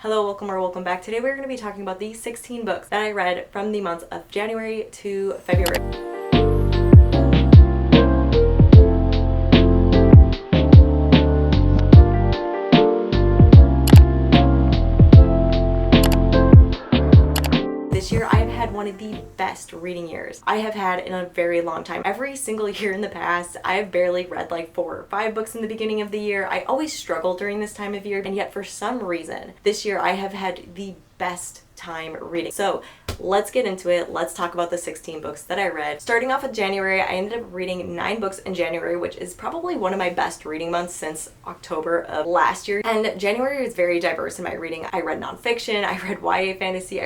Hello, welcome back. Today we're going to be talking about the 16 books that I read from the months of January to February. This year I've had one of the best reading years I have had in a very long time. Every single year in the past, I've barely read like 4 or 5 books in the beginning of the year. I always struggle during this time of year, and yet for some reason, this year I have had the best time reading. So let's get into it. Let's talk about the 16 books that I read. Starting off with January, I ended up reading 9 books in January, which is probably one of my best reading months since October of last year. And January is very diverse in my reading. I read nonfiction, I read YA fantasy,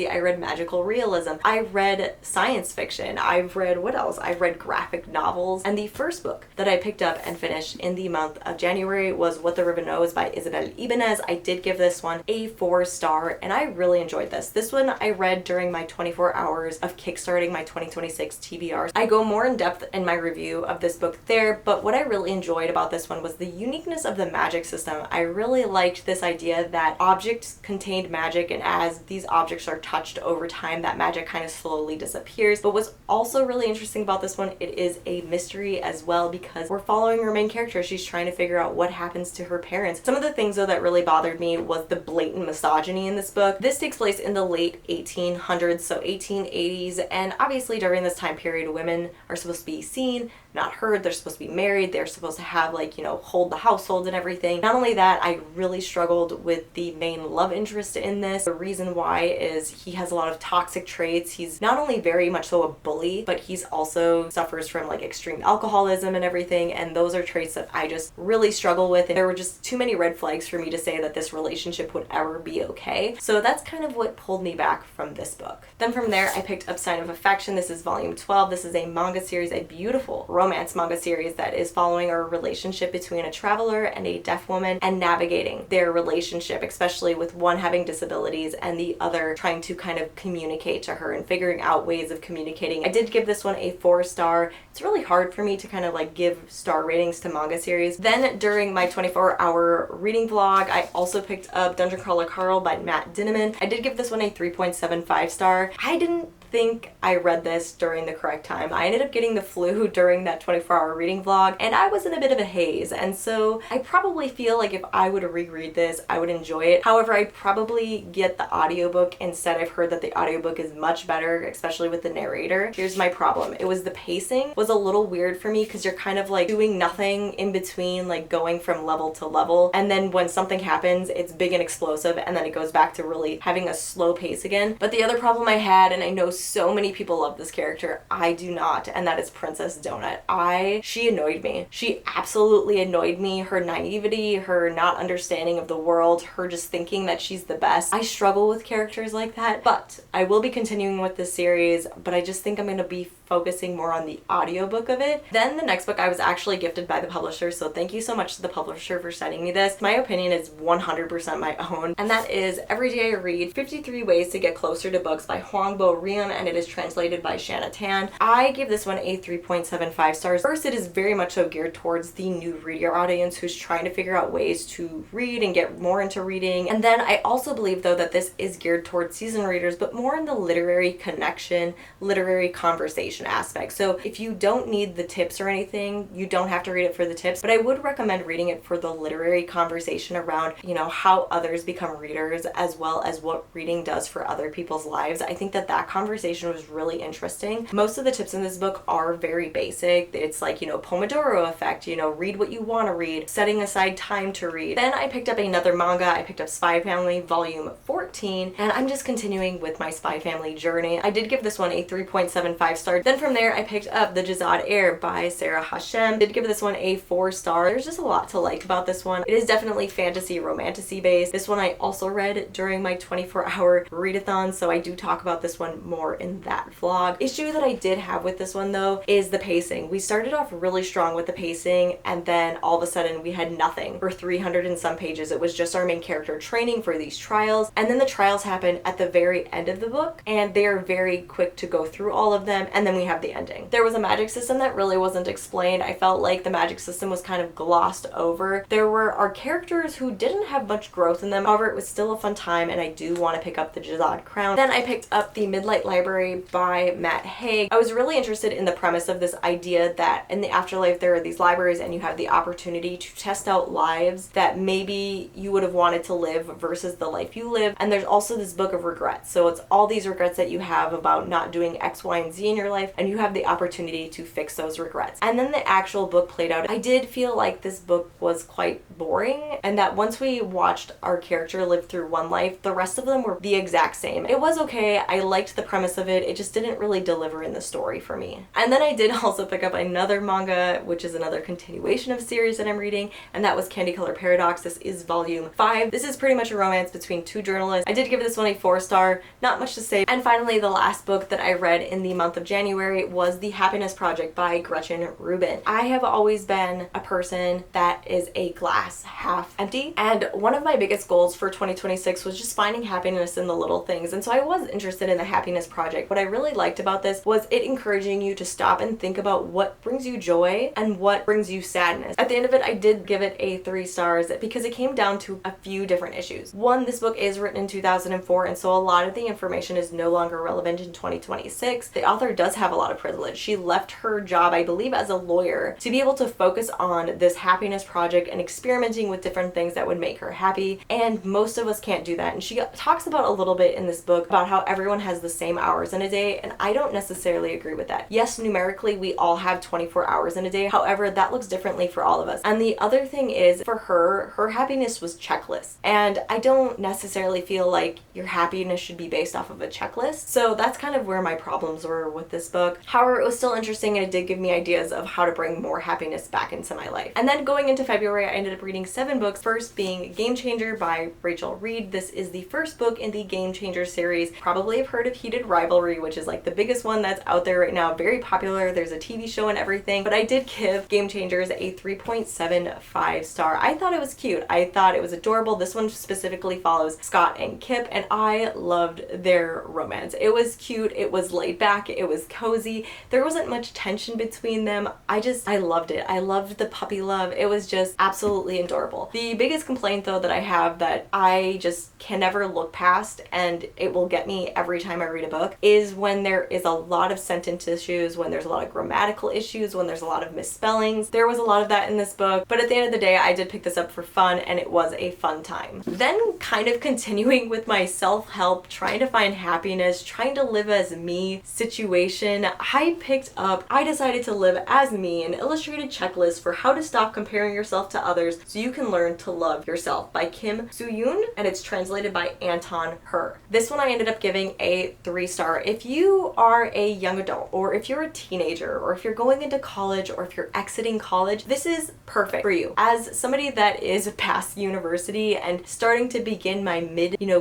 I read magical realism, I read science fiction, I've read what else? I've read graphic novels. And the first book that I picked up and finished in the month of January was What the River Knows by Isabel Ibanez. I did give this one a 4-star, and I really enjoyed this. This one I read during my 24 hours of kickstarting my 2026 TBRs. I go more in depth in my review of this book there, but what I really enjoyed about this one was the uniqueness of the magic system. I really liked this idea that objects contained magic, and as these objects are touched over time, that magic kind of slowly disappears. But what's also really interesting about this one, it is a mystery as well, because we're following our main character. She's trying to figure out what happens to her parents. Some of the things though that really bothered me was the blatant misogyny in this book. This takes place in the late 1800s, so 1880s, and obviously during this time period, women are supposed to be seen, not heard. They're supposed to be married. They're supposed to have, like, you know, hold the household and everything. Not only that, I really struggled with the main love interest in this. The reason why is he has a lot of toxic traits. He's not only very much so a bully, but he's also suffers from like extreme alcoholism and everything, and those are traits that I just really struggle with, and there were just too many red flags for me to say that this relationship would ever be okay. So that's kind of what pulled me back from this book. Then from there, I picked up Sign of Affection. This is volume 12. This is a manga series, a beautiful romance manga series that is following a relationship between a traveler and a deaf woman and navigating their relationship, especially with one having disabilities and the other trying to kind of communicate to her and figuring out ways of communicating. I did give this one a 4-star. It's really hard for me to kind of like give star ratings to manga series. Then during my 24-hour reading vlog, I also picked up Dungeon Crawler Carl by Matt Dinneman. I did give this one a 3.75 star. I didn't think I read this during the correct time. I ended up getting the flu during that 24-hour reading vlog, and I was in a bit of a haze, and so I probably feel like if I would reread this, I would enjoy it. However, I'd probably get the audiobook instead. I've heard that the audiobook is much better, especially with the narrator. Here's my problem. It was the pacing was a little weird for me, because you're kind of like doing nothing in between, like going from level to level, and then when something happens, it's big and explosive, and then it goes back to really having a slow pace again. But the other problem I had, and I know so many people love this character, I do not, and that is Princess Donut. She annoyed me. She absolutely annoyed me. Her naivety, her not understanding of the world, her just thinking that she's the best. I struggle with characters like that, but I will be continuing with this series, but I just think I'm going to be focusing more on the audiobook of it. Then the next book I was actually gifted by the publisher, so thank you so much to the publisher for sending me this. My opinion is 100% my own, and that is Every Day I Read 53 Ways to Get Closer to Books by Huangbo Rian, and it is translated by Shanna Tan. I give this one a 3.75 stars. First, it is very much so geared towards the new reader audience who's trying to figure out ways to read and get more into reading. And then I also believe though that this is geared towards seasoned readers, but more in the literary connection, literary conversation aspect. So if you don't need the tips or anything, you don't have to read it for the tips, but I would recommend reading it for the literary conversation around, you know, how others become readers, as well as what reading does for other people's lives. I think that conversation was really interesting. Most of the tips in this book are very basic. It's like, you know, Pomodoro effect, you know, read what you want to read, setting aside time to read. Then I picked up another manga. I picked up Spy Family volume 14, and I'm just continuing with my Spy Family journey. I did give this one a 3.75 star. Then from there, I picked up The Jazad Heir by Sarah Hashem. Did give this one a 4-star. There's just a lot to like about this one. It is definitely fantasy, romantasy based. This one I also read during my 24-hour readathon, so I do talk about this one more in that vlog. Issue that I did have with this one though is the pacing. We started off really strong with the pacing, and then all of a sudden we had nothing for 300 and some pages. It was just our main character training for these trials, and then the trials happen at the very end of the book, and they are very quick to go through all of them, and then we have the ending. There was a magic system that really wasn't explained. I felt like the magic system was kind of glossed over. There were our characters who didn't have much growth in them. However, it was still a fun time, and I do want to pick up the Jazad Crown. Then I picked up the Midlight Library by Matt Haig. I was really interested in the premise of this idea that in the afterlife there are these libraries and you have the opportunity to test out lives that maybe you would have wanted to live versus the life you live. And there's also this book of regrets. So it's all these regrets that you have about not doing X, Y, and Z in your life, and you have the opportunity to fix those regrets. And then the actual book played out. I did feel like this book was quite boring, and that once we watched our character live through one life, the rest of them were the exact same. It was okay. I liked the premise of it. It just didn't really deliver in the story for me. And then I did also pick up another manga, which is another continuation of a series that I'm reading, and that was Candy Color Paradox. This is volume 5. This is pretty much a romance between two journalists. I did give this one a 4-star, not much to say. And finally, the last book that I read in the month of January was The Happiness Project by Gretchen Rubin. I have always been a person that is a glass half empty, and one of my biggest goals for 2026 was just finding happiness in the little things. And so I was interested in The Happiness Project. What I really liked about this was it encouraging you to stop and think about what brings you joy and what brings you sadness. At the end of it, I did give it a 3 stars because it came down to a few different issues. One, this book is written in 2004, and so a lot of the information is no longer relevant in 2026. The author does have a lot of privilege. She left her job, I believe, as a lawyer to be able to focus on this happiness project and experimenting with different things that would make her happy, and most of us can't do that. And she talks about a little bit in this book about how everyone has the same hours in a day, and I don't necessarily agree with that. Yes, numerically we all have 24 hours in a day, however that looks differently for all of us. And the other thing is, for her happiness was checklists, and I don't necessarily feel like your happiness should be based off of a checklist. So that's kind of where my problems were with this book. However, it was still interesting, and it did give me ideas of how to bring more happiness back into my life. And then going into February, I ended up reading 7 books. First being Game Changer by Rachel Reed. This is the first book in the Game Changer series. Probably have heard of Heated Rivalry, which is like the biggest one that's out there right now. Very popular. There's a TV show and everything, but I did give Game Changers a 3.75 star. I thought it was cute. I thought it was adorable. This one specifically follows Scott and Kip, and I loved their romance. It was cute. It was laid back. It was cozy. There wasn't much tension between them. I loved it. I loved the puppy love. It was just absolutely adorable. The biggest complaint though that I have that I just can never look past, and it will get me every time I read a book, is when there is a lot of sentence issues, when there's a lot of grammatical issues, when there's a lot of misspellings. There was a lot of that in this book, but at the end of the day, I did pick this up for fun, and it was a fun time. Then kind of continuing with my self-help, trying to find happiness, trying to live as me situation, I picked up I Decided to Live as Me, an illustrated checklist for how to stop comparing yourself to others so you can learn to love yourself, by Kim Soo-yoon, and it's translated by Anton Her. This one I ended up giving a 3-star. If you are a young adult, or if you're a teenager, or if you're going into college, or if you're exiting college, this is perfect for you. As somebody that is past university and starting to begin my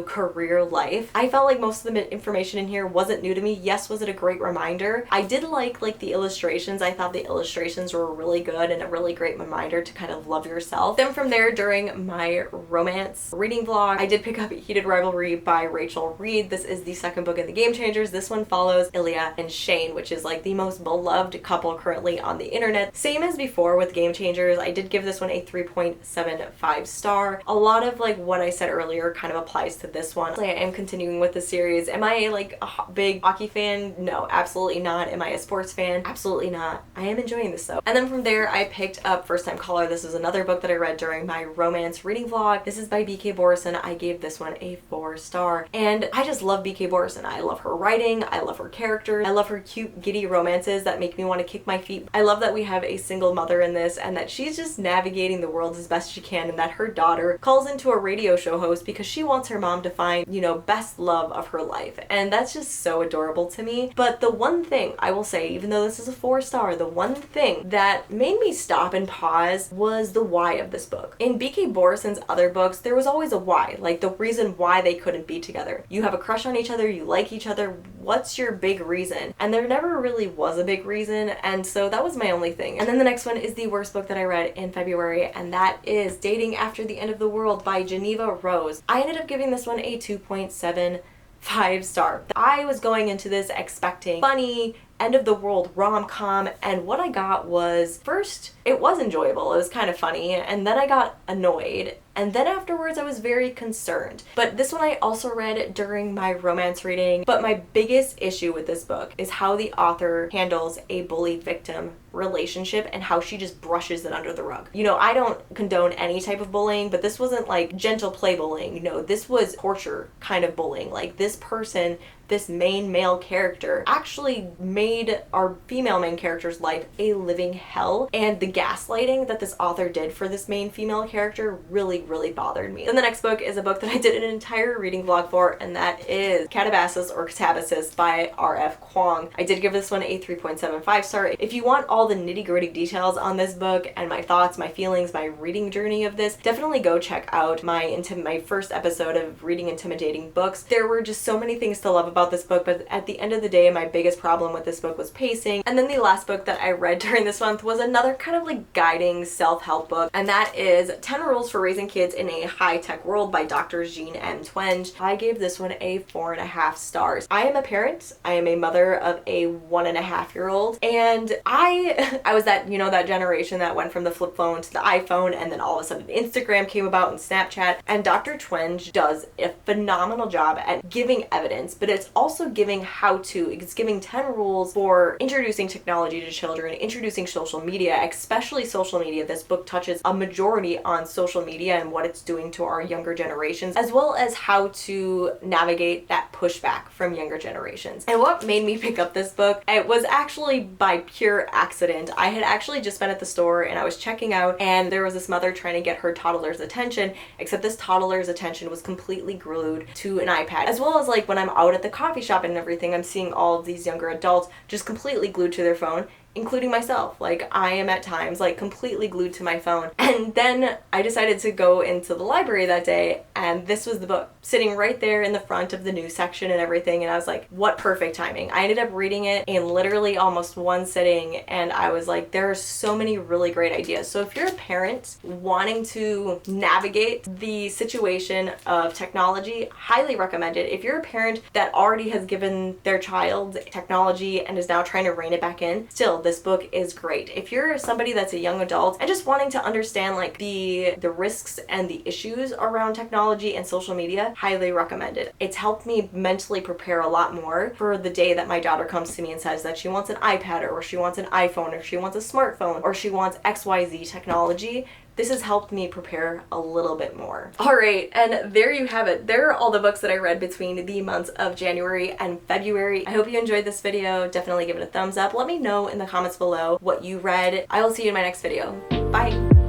career life, I felt like most of the information in here wasn't new to me. Yes, was it a great reminder? I did like the illustrations. I thought the illustrations were really good and a really great reminder to kind of love yourself. Then from there, during my romance reading vlog, I did pick up Heated Rivalry by Rachel Reed. This is the second book in the Game Changers. This one follows Ilya and Shane, which is like the most beloved couple currently on the internet. Same as before with Game Changers, I did give this one a 3.75 star. A lot of like what I said earlier kind of applies to this one. I am continuing with the series. Am I like a big hockey fan? No, absolutely not. Am I a sports fan? Absolutely not. I am enjoying this though. And then from there, I picked up First Time Caller. This is another book that I read during my romance reading vlog. This is by BK Borison. I gave this one a 4-star, and I just love BK Borison. I love her writing. I love her characters. I love her cute, giddy romances that make me want to kick my feet. I love that we have a single mother in this, and that she's just navigating the world as best she can, and that her daughter calls into a radio show host because she wants her mom to find, best love of her life. And that's just so adorable to me. But the one thing I will say, even though this is a 4-star, the one thing that made me stop and pause was the why of this book. In BK Borison's other books, there was always a why, like the reason why they couldn't be together. You have a crush on each other, you like each other, what's your big reason? And there never really was a big reason, and so that was my only thing. And then the next one is the worst book that I read in February, and that is Dating After the End of the World by Geneva Rose. I ended up giving this one a 2.75 star. I was going into this expecting funny, end of the world rom-com, and what I got was, first, it was enjoyable, it was kind of funny, and then I got annoyed, and then afterwards I was very concerned. But this one I also read during my romance reading, but my biggest issue with this book is how the author handles a bully-victim relationship and how she just brushes it under the rug. You know, I don't condone any type of bullying, but this wasn't like gentle play bullying. No, this was torture kind of bullying. Like, this person, this main male character, actually made our female main character's life a living hell, and the gaslighting that this author did for this main female character really bothered me. Then the next book is a book that I did an entire reading vlog for, and that is Catabasis or Catabasis by R.F. Kuang. I did give this one a 3.75 star. If you want all the nitty-gritty details on this book and my thoughts, my feelings, my reading journey of this, definitely go check out my first episode of Reading Intimidating Books. There were just so many things to love about this book, but at the end of the day, my biggest problem with this book was pacing. And then the last book that I read during this month was another kind of like guiding self-help book, and that is 10 Rules for Raising Kids in a High-Tech World by Dr. Jean M. Twenge. I gave this one a 4.5 stars. I am a parent. I am a mother of a 1.5-year-old, and I was that, you know, that generation that went from the flip phone to the iPhone, and then all of a sudden Instagram came about and Snapchat, and Dr. Twenge does a phenomenal job at giving evidence, but it's also giving how-to. It's giving 10 rules for introducing technology to children, introducing social media, especially social media. This book touches a majority on social media and what it's doing to our younger generations, as well as how to navigate that pushback from younger generations. And what made me pick up this book, it was actually by pure accident. I had actually just been at the store and I was checking out, and there was this mother trying to get her toddler's attention, except this toddler's attention was completely glued to an iPad. As well as like when I'm out at the coffee shop and everything, I'm seeing all of these younger adults just completely glued to their phone, including myself. Like, I am at times like completely glued to my phone. And then I decided to go into the library that day, and this was the book sitting right there in the front of the news section and everything, and I was like, what perfect timing. I ended up reading it in literally almost one sitting, and I was like, there are so many really great ideas. So if you're a parent wanting to navigate the situation of technology, highly recommend it. If you're a parent that already has given their child technology and is now trying to rein it back in, still, this book is great. If you're somebody that's a young adult and just wanting to understand like the risks and the issues around technology and social media, highly recommend it. It's helped me mentally prepare a lot more for the day that my daughter comes to me and says that she wants an iPad, or she wants an iPhone, or she wants a smartphone, or she wants XYZ technology. This has helped me prepare a little bit more. All right, and there you have it. There are all the books that I read between the months of January and February. I hope you enjoyed this video. Definitely give it a thumbs up. Let me know in the comments below what you read. I will see you in my next video. Bye.